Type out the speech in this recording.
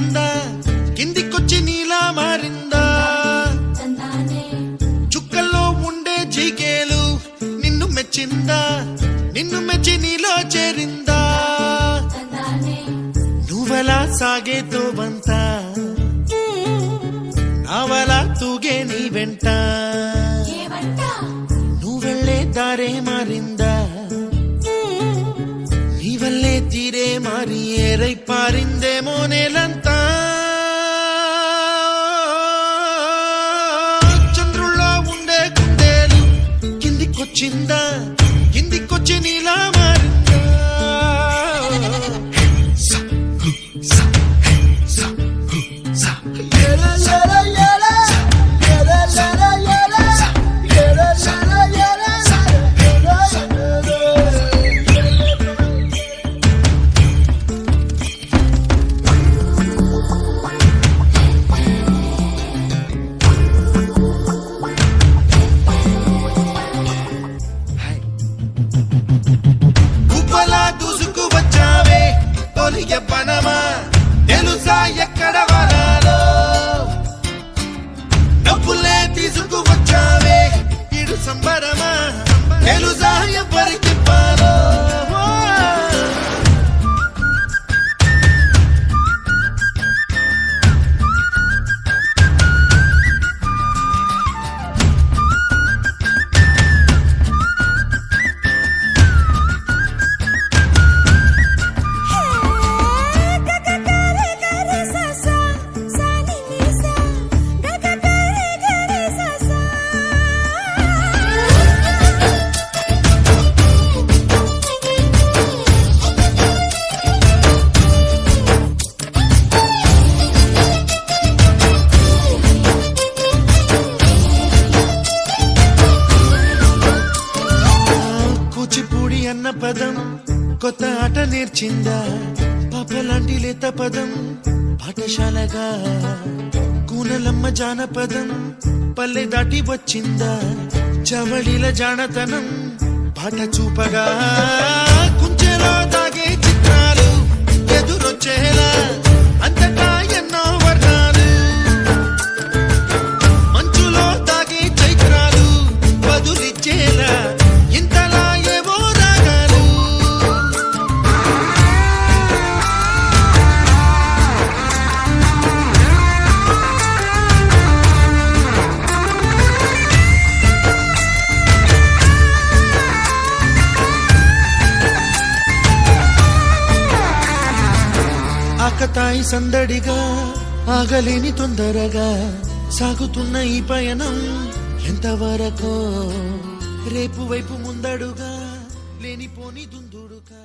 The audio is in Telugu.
మెచ్చిందా కిందికొచ్చి నీలా మారిందా చుక్కల్లో ఉండే జీకేలు నిన్ను మెచ్చిందా నిన్ను మెచ్చి నీలో చేరిందా నువ్వలా సాగే తోవంత నావలా తూగే నీ వెంట నువ్వెళ్ళే దారే మారిందా నీవల్లే తీరే మారి ఏరై పారిందేమో నేలంతా చంద్రుల్లో ఉండే కుందేలు కిందికొచ్చిందా కిందికొచ్చి నీలా మారిందా పనమా తెలుసా ఎక్కడ వరాలో డబ్బులే తీసుకువచ్చావే ఇడు సంబరమా తెలుసా ఎవరికి పాలో అన్న పదం కొత్త ఆట నేర్చిందా పాపలాంటి లేత పదం పాఠశాలగా కూనలమ్మ జానపదం పల్లె దాటి వచ్చిందా చవళిల జానతనం పాట చూపగా కుంచెలో దాగే చిత్రాలు ఎదురొచ్చేలా అంతటా ఎన్నో వర్ణాలు మంచులో దాగే చైత్రాలు బదులిచ్చేలా ఇంతలా ఆకతాయి సందడిగా ఆగలేని తొందరగా సాగుతున్న ఈ పయనం ఎంతవరకో రేపు వైపు ముందడుగా లేనిపోని దుందుడుగా